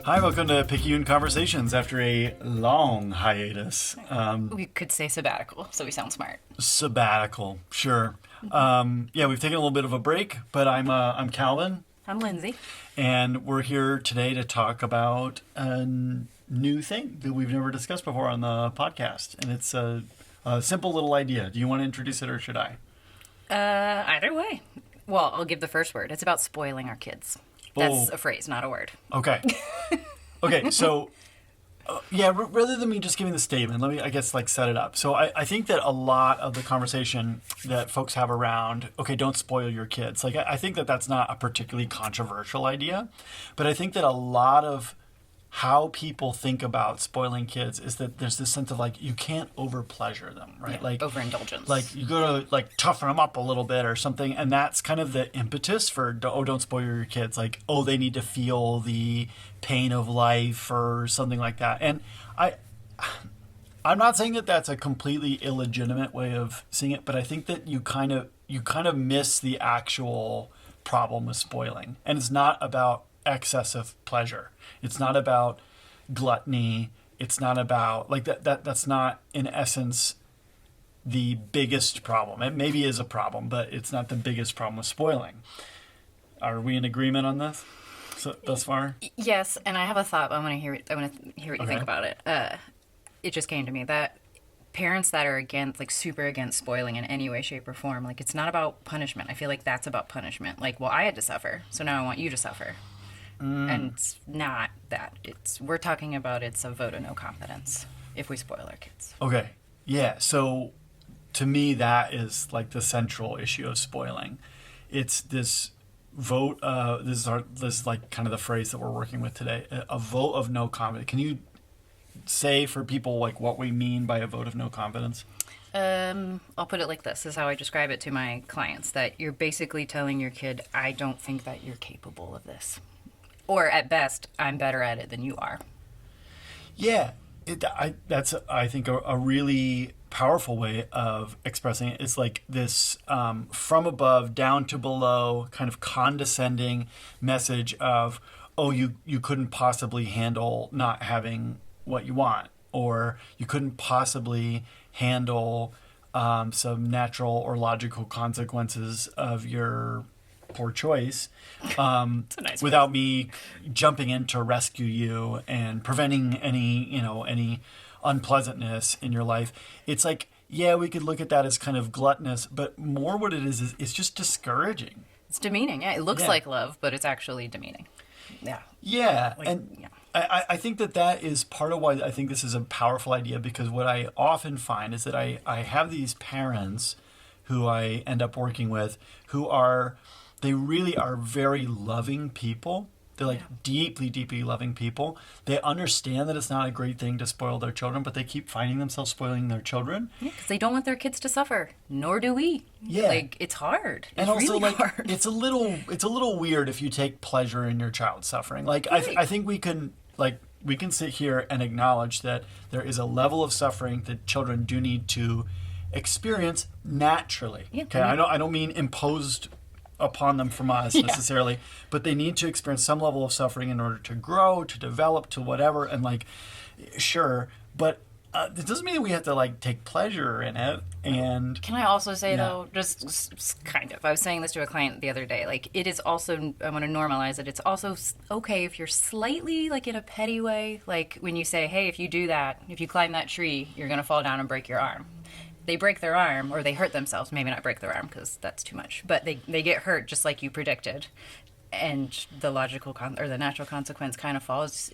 Hi, welcome to Picayune Conversations after a long hiatus. We could say sabbatical, so we sound smart. Sabbatical, sure. Yeah, we've taken a little bit of a break, but I'm Calvin, I'm Lindsay. and we're here today to talk about a new thing that we've never discussed before on the podcast, and it's a simple little idea. Do you want to introduce it, or should I? Either way. Well, I'll give the first word. It's about spoiling our kids. That's Oh. a phrase, not a word. Okay. Okay, so rather than me just giving the statement, let me, I guess, set it up. So I think that a lot of the conversation that folks have around, okay, don't spoil your kids. I think that that's not a particularly controversial idea, but I think that a lot of how people think about spoiling kids is that there's this sense of you can't over pleasure them, right? Yeah, overindulgence. You go to toughen them up a little bit or something, and that's kind of the impetus for don't spoil your kids. They need to feel the pain of life or something like that. And I'm not saying that that's a completely illegitimate way of seeing it, but I think that you kind of miss the actual problem with spoiling, and it's not about excessive pleasure. It's not about gluttony. It's not about that's not in essence the biggest problem. It maybe is a problem, but it's not the biggest problem with spoiling. Are we in agreement on this thus far? Yes, and I have a thought. I want to hear what you Okay. think about it. It just came to me that parents that are against, super against spoiling in any way, shape, or form, it's not about punishment. I feel like that's about punishment. Well, I had to suffer, so now I want you to suffer. And it's not that. We're talking about it's a vote of no confidence if we spoil our kids. Okay. Yeah. So to me, that is the central issue of spoiling. It's this vote. This is kind of the phrase that we're working with today. A vote of no confidence. Can you say for people what we mean by a vote of no confidence? I'll put it like this. This is how I describe it to my clients, that you're basically telling your kid, I don't think that you're capable of this. Or at best, I'm better at it than you are. Yeah, that's I think a really powerful way of expressing it. It's this from above down to below kind of condescending message of, oh, you couldn't possibly handle not having what you want, or you couldn't possibly handle some natural or logical consequences of your poor choice nice without me jumping in to rescue you and preventing any unpleasantness in your life. It's yeah, we could look at that as kind of gluttonous, but more what it is it's just discouraging. It's demeaning. Yeah, it looks Yeah. like love, but it's actually demeaning. Yeah. Yeah, Like, and yeah. I think that is part of why I think this is a powerful idea, because what I often find is that I have these parents who I end up working with they really are very loving people. They're deeply, deeply loving people. They understand that it's not a great thing to spoil their children, but they keep finding themselves spoiling their children. Yeah, because they don't want their kids to suffer. Nor do we. Yeah. It's hard. It's And also, really hard. it's a little weird if you take pleasure in your child's suffering. I think we can sit here and acknowledge that there is a level of suffering that children do need to experience naturally. Yeah. Okay, I don't mean imposed upon them from us necessarily, but they need to experience some level of suffering in order to grow, to develop, to whatever. And sure, but it doesn't mean we have to take pleasure in it. And Can I also say, Yeah. though, just kind of, I was saying this to a client the other day, it is also, I want to normalize it, it's also okay if you're slightly, in a petty way, when you say, hey, if you do that, if you climb that tree, you're going to fall down and break your arm. They break their arm, or they hurt themselves, maybe not break their arm because that's too much, but they get hurt just like you predicted, and the logical or the natural consequence kind of falls.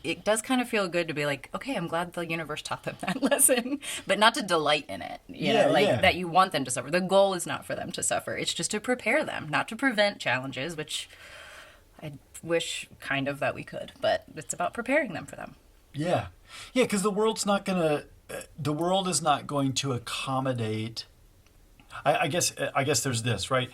It does kind of feel good to be okay, I'm glad the universe taught them that lesson, but not to delight in it, that you want them to suffer. The goal is not for them to suffer. It's just to prepare them, not to prevent challenges, which I wish kind of that we could, but it's about preparing them for them. yeah, because the world is not going to accommodate. I guess there's this, right?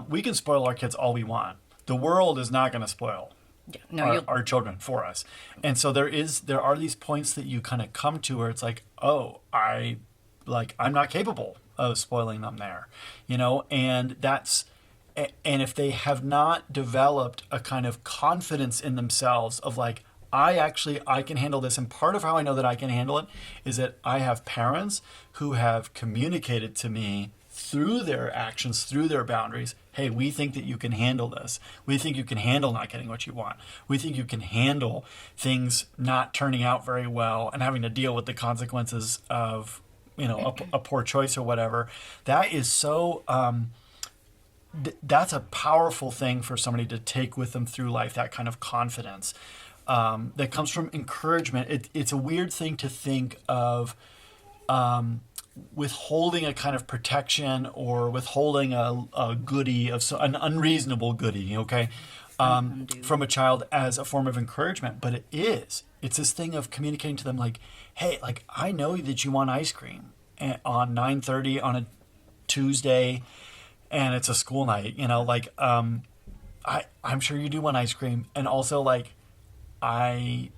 We can spoil our kids all we want. The world is not going to spoil Yeah, no, our children for us. And so there are these points that you kind of come to where it's oh, I'm not capable of spoiling them there, and if they have not developed a kind of confidence in themselves of I can handle this. And part of how I know that I can handle it is that I have parents who have communicated to me through their actions, through their boundaries, hey, we think that you can handle this. We think you can handle not getting what you want. We think you can handle things not turning out very well and having to deal with the consequences of, a poor choice or whatever. That is so, that's a powerful thing for somebody to take with them through life, that kind of confidence that comes from encouragement. It's a weird thing to think of withholding a kind of protection or withholding a goodie an unreasonable goodie, okay, from a child as a form of encouragement. But it's this thing of communicating to them like, hey, like I know that you want ice cream on 9:30 on a Tuesday, and it's a school night, I'm sure you do want ice cream, and also like I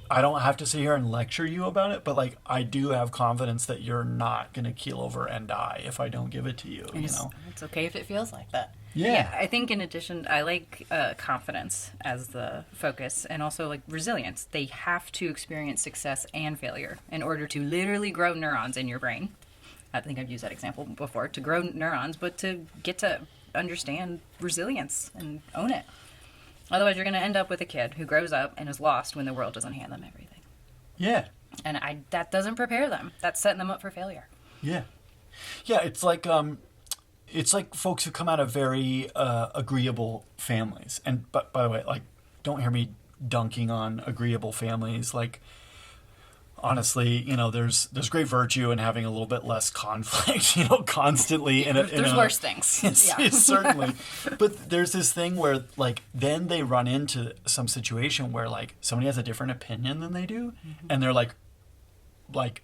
don't have to sit here and lecture you about it, but like I do have confidence that you're not going to keel over and die if I don't give it to you. It's okay if it feels like that. Yeah. I think in addition, I like confidence as the focus, and also like resilience. They have to experience success and failure in order to literally grow neurons in your brain. I think I've used that example before, to grow neurons, but to get to understand resilience and own it. Otherwise, you're going to end up with a kid who grows up and is lost when the world doesn't hand them everything. Yeah. And that doesn't prepare them. That's setting them up for failure. Yeah. Yeah, it's like folks who come out of very agreeable families. And but by the way, like don't hear me dunking on agreeable families. Like honestly, there's great virtue in having a little bit less conflict, constantly. There's worse things. It's certainly. But there's this thing where, like, then they run into some situation where, like, somebody has a different opinion than they do, and they're like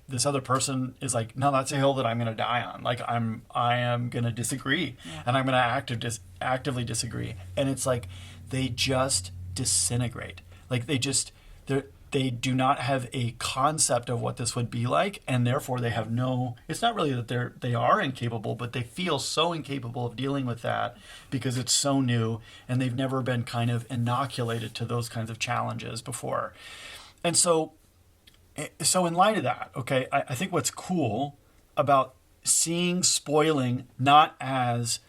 this other person is like, no, that's a hill that I'm going to die on. Like, I am going to disagree, and I'm going to actively disagree. And it's like they just disintegrate. Like they do not have a concept of what this would be like, and therefore they have it's not really that they are incapable, but they feel so incapable of dealing with that because it's so new and they've never been kind of inoculated to those kinds of challenges before. And so in light of that, okay, I think what's cool about seeing spoiling not as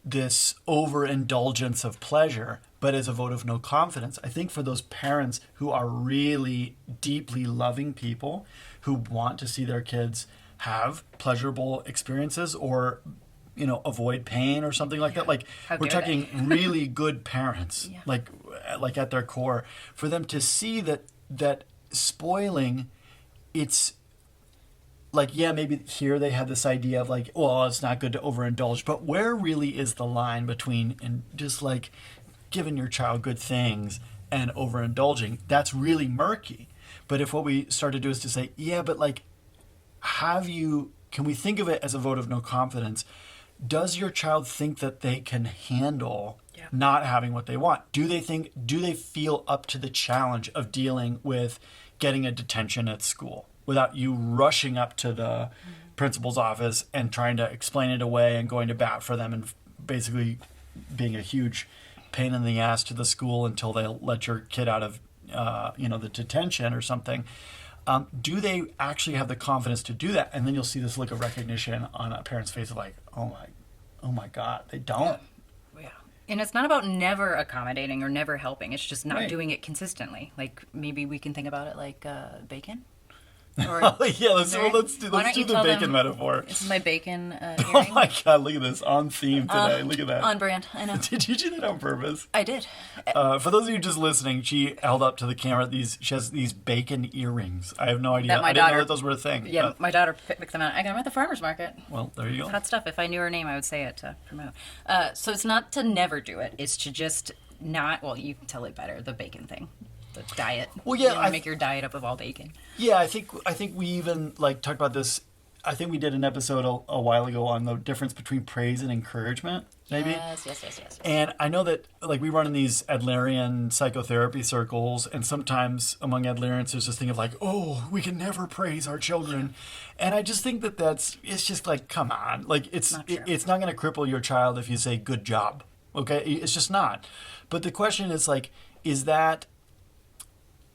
this overindulgence of pleasure, but as a vote of no confidence. I think for those parents who are really deeply loving people who want to see their kids have pleasurable experiences or, avoid pain or something like that. Like we're talking really good parents, like at their core, for them to see that spoiling, it's like, yeah, maybe here they had this idea of like, well, it's not good to overindulge, but where really is the line between and just like giving your child good things and overindulging? That's really murky. But if what we start to do is to say, yeah, but like, can we think of it as a vote of no confidence? Does your child think that they can handle not having what they want? Do they feel up to the challenge of dealing with getting a detention at school without you rushing up to the principal's office and trying to explain it away and going to bat for them and basically being a huge pain in the ass to the school until they let your kid out of the detention or something? Do they actually have the confidence to do that? And then you'll see this look of recognition on a parent's face of like, oh my God, they don't. Yeah. And it's not about never accommodating or never helping. It's just not doing it consistently. Like maybe we can think about it like bacon. Or yeah, let's do the bacon metaphor. This is my bacon earring. Oh my God, look at this. On theme today. Look at that. On brand, I know. Did you do that on purpose? I did. For those of you just listening, she held up to the camera she has these bacon earrings. I have no idea. I didn't know that those were a thing. Yeah, my daughter picked them out. I got them at the farmer's market. Well, there you go. It's hot stuff. If I knew her name, I would say it to promote. So it's not to never do it. It's to just not, well, you can tell it better, the bacon thing. The diet. Well, yeah, make your diet up of all bacon. Yeah, I think we even talked about this. I think we did an episode a while ago on the difference between praise and encouragement. Maybe. Yes. And I know that we run in these Adlerian psychotherapy circles, and sometimes among Adlerians there's this thing of like, oh, we can never praise our children, and I just think it's just like, come on, like it's not going to cripple your child if you say good job. Okay, it's just not. But the question is like, is that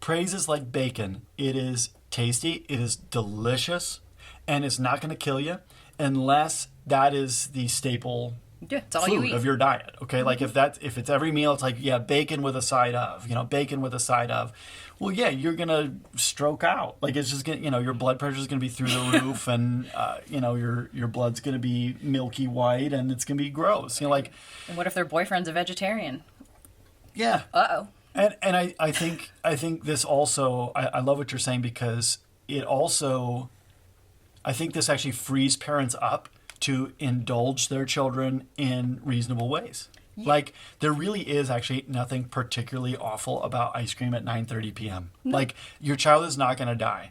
praise is like bacon. It is tasty, it is delicious, and it's not going to kill you unless that is the staple Yeah, it's all you food eat. of your diet. Okay, like if it's every meal, it's like, yeah, bacon with a side of, bacon with a side of. Well, yeah, you're gonna stroke out. Like it's just gonna, your blood pressure is gonna be through the roof, and your blood's gonna be milky white, and it's gonna be gross. Like, And what if their boyfriend's a vegetarian? yeah. Uh-oh. And I think this also, I love what you're saying, because it also, I think this actually frees parents up to indulge their children in reasonable ways. Yeah. Like, there really is actually nothing particularly awful about ice cream at 9:30 p.m. No. Like, your child is not going to die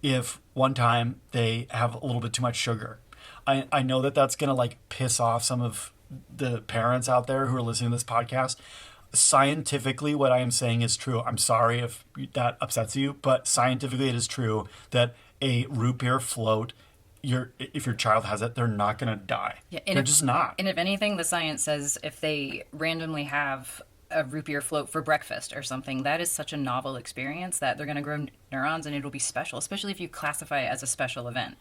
if one time they have a little bit too much sugar. I know that that's going to, like, piss off some of the parents out there who are listening to this podcast. Scientifically, what I am saying is true. I'm sorry if that upsets you, but scientifically it is true that a root beer float, if your child has it, they're not going to die. Yeah, they're just not. And if anything, the science says if they randomly have a root beer float for breakfast or something, that is such a novel experience that they're going to grow neurons and it'll be special, especially if you classify it as a special event.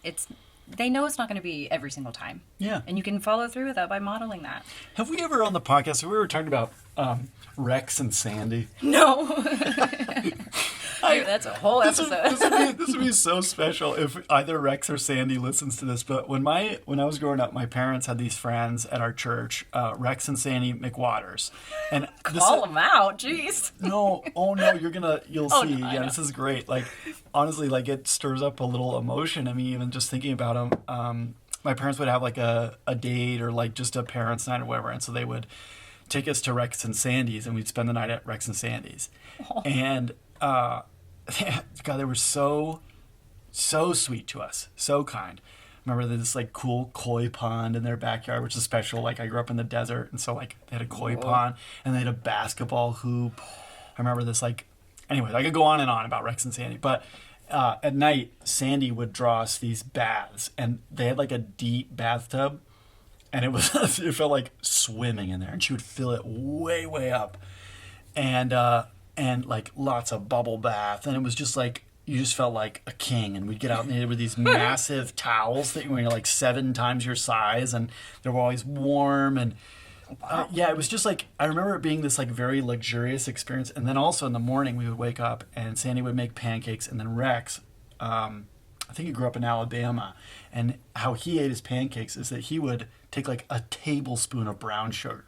They know it's not going to be every single time. Yeah. And you can follow through with that by modeling that. Have we ever on the podcast, we were talking about Rex and Sandy? No. That's a whole episode. This would be so special if either Rex or Sandy listens to this. But when I was growing up, my parents had these friends at our church, Rex and Sandy McWaters. And call them out, jeez. No, oh no, you'll see. No, yeah, this is great. Like, honestly, like, it stirs up a little emotion in me even just thinking about them. My parents would have like a date or like just a parents' night or whatever, and so they would take us to Rex and Sandy's, and we'd spend the night at Rex and Sandy's. Oh. And God, they were so sweet to us, so kind. Remember this like cool koi pond in their backyard, which is special. Like, I grew up in the desert, and so like they had a koi pond, and they had a basketball hoop. I remember this, like, anyways, I could go on and on about Rex and Sandy, but at night, Sandy would draw us these baths, and they had like a deep bathtub, and it felt like swimming in there, and she would fill it way, way up, and like lots of bubble bath, and it was just like, you just felt like a king. And we'd get out and with these massive towels that were like 7 times your size, and they were always warm, and yeah, it was just like, I remember it being this like very luxurious experience. And then also in the morning we would wake up and Sandy would make pancakes, and then Rex, I think he grew up in Alabama, and how he ate his pancakes is that he would take like a tablespoon of brown sugar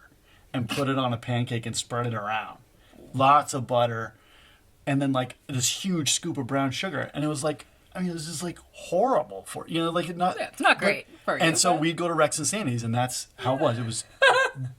and put it on a pancake and spread it around. Lots of butter, and then like this huge scoop of brown sugar. And it was like, I mean, it was just like horrible for, like, not. Yeah, it's not great for you. And so we'd go to Rex and Sandy's, and that's how it was. It was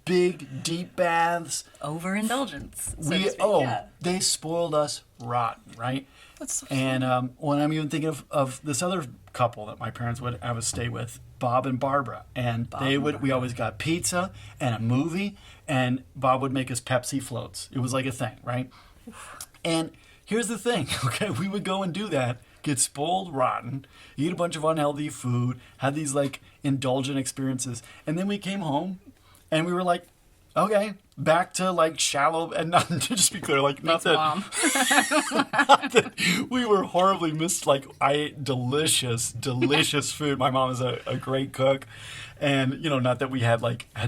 big, deep baths. Overindulgence. They spoiled us rotten, right? That's so and when I'm even thinking of this other couple that my parents would have us stay with, Bob and Barbara, and we always got pizza and a movie, and Bob would make us Pepsi floats. It was like a thing, right? And here's the thing, okay? We would go and do that, get spoiled rotten, eat a bunch of unhealthy food, had these like indulgent experiences, and then we came home and we were like, okay, back to like shallow, and not to just be clear, like, not that, not that we were horribly missed. Like, I ate delicious food. My mom is a great cook, and not that we had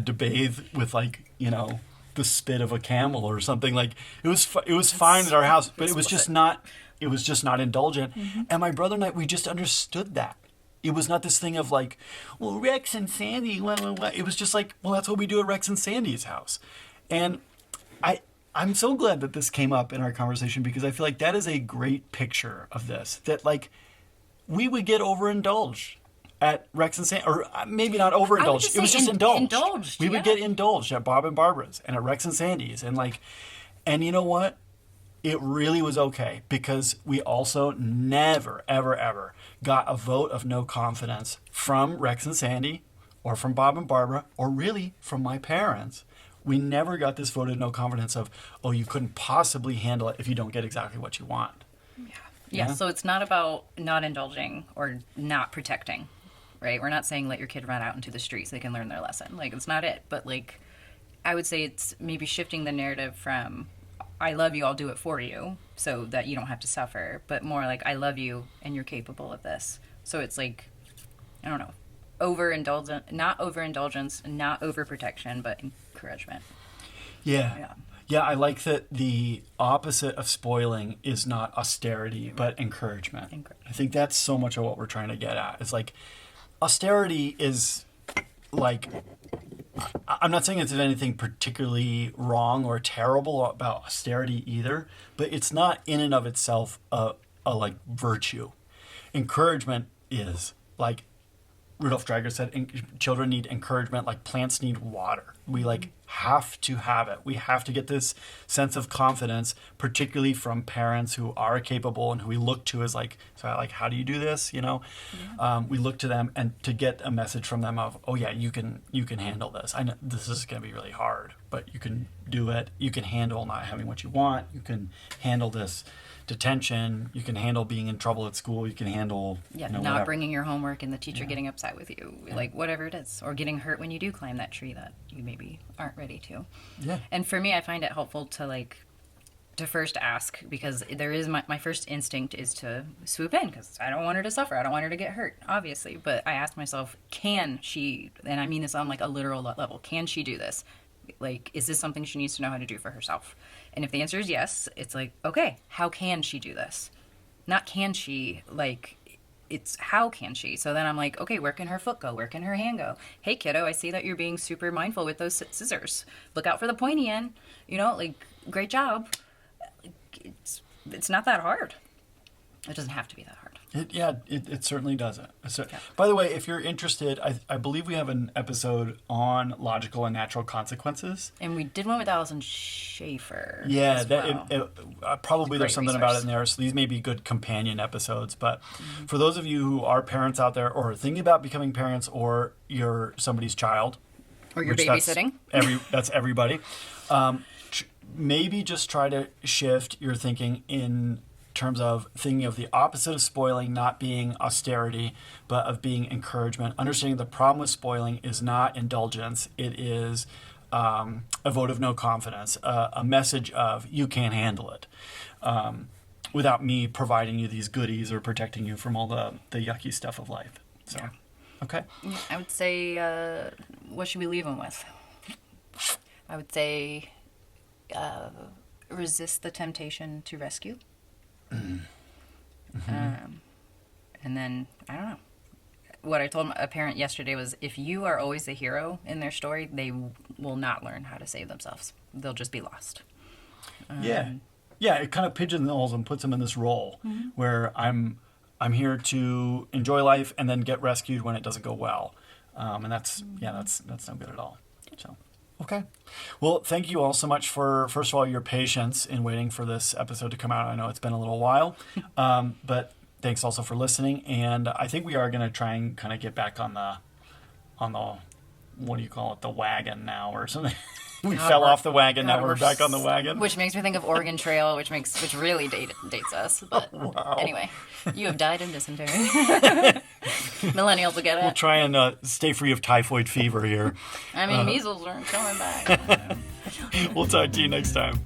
to bathe with like the spit of a camel or something. Like, it was fine at our house, but it was just not indulgent. Mm-hmm. And my brother and I, we just understood that. It was not this thing of like, well, Rex and Sandy, It was just like, well, that's what we do at Rex and Sandy's house. And I'm so glad that this came up in our conversation, because I feel like that is a great picture of this. That like, we would get overindulged at Rex and Sandy, or maybe not overindulged. It was just indulged. We would get indulged at Bob and Barbara's and at Rex and Sandy's, and you know what? It really was okay, because we also never, ever, ever got a vote of no confidence from Rex and Sandy, or from Bob and Barbara, or really from my parents. We never got this vote of no confidence of, oh, you couldn't possibly handle it if you don't get exactly what you want. Yeah. So it's not about not indulging or not protecting, right? We're not saying let your kid run out into the streets so they can learn their lesson. Like, it's not it. But like, I would say it's maybe shifting the narrative from I love you, I'll do it for you so that you don't have to suffer, but more like I love you and you're capable of this. So it's like, I don't know, not overindulgence, not overprotection, but encouragement. Yeah. Yeah, I like that the opposite of spoiling is not austerity, but encouragement. I think that's so much of what we're trying to get at. It's like austerity is like, I'm not saying it's anything particularly wrong or terrible about austerity either, but it's not in and of itself a like virtue. Encouragement is like Rudolf Dreger said, children need encouragement like plants need water. We like have to have it. We have to get this sense of confidence, particularly from parents who are capable and who we look to as like, so like, how do you do this? You know, we look to them and to get a message from them of, oh yeah, you can handle this. I know this is going to be really hard, but you can do it. You can handle not having what you want. You can handle this detention. You can handle being in trouble at school. You can handle not whatever. bringing your homework and the teacher getting upset with you, like whatever it is, or getting hurt when you do climb that tree that you maybe aren't ready to. Yeah. And for me, I find it helpful to first ask, because there is my first instinct is to swoop in because I don't want her to suffer. I don't want her to get hurt, obviously. But I ask myself, can she, and I mean this on like a literal level, can she do this? Like, is this something she needs to know how to do for herself? And if the answer is yes, it's like, okay, how can she do this? Not can she, like, it's how can she? So then I'm like, okay, where can her foot go? Where can her hand go? Hey, kiddo, I see that you're being super mindful with those scissors. Look out for the pointy end. You know, like, great job. It's not that hard. It doesn't have to be that hard. It certainly doesn't. By the way, if you're interested, I believe we have an episode on logical and natural consequences. And we did one with Allison Schaefer. Yeah, well. Probably there's something about it in there. So these may be good companion episodes. But for those of you who are parents out there or are thinking about becoming parents, or you're somebody's child. Or you're babysitting. That's everybody. Maybe just try to shift your thinking in terms of thinking of the opposite of spoiling not being austerity, but of being encouragement. Understanding the problem with spoiling is not indulgence. It is a vote of no confidence, a message of you can't handle it, without me providing you these goodies or protecting you from all the yucky stuff of life. So, okay. I would say, what should we leave them with? I would say resist the temptation to rescue. And then, I don't know. What I told a parent yesterday was, if you are always the hero in their story, they will not learn how to save themselves. They'll just be lost. Yeah, it kind of pigeonholes and puts them in this role where I'm here to enjoy life and then get rescued when it doesn't go well. And that's no good at all. So. Okay. Well, thank you all so much for, first of all, your patience in waiting for this episode to come out. I know it's been a little while, but thanks also for listening. And I think we are going to try and kind of get back on the, what do you call it, the wagon now or something. We fell off the wagon. Now we're back on the wagon. Which makes me think of Oregon Trail, which really dates us. But Anyway, you have died of dysentery. Millennials will get it. We'll try and stay free of typhoid fever here. I mean, measles aren't coming back. We'll talk to you next time.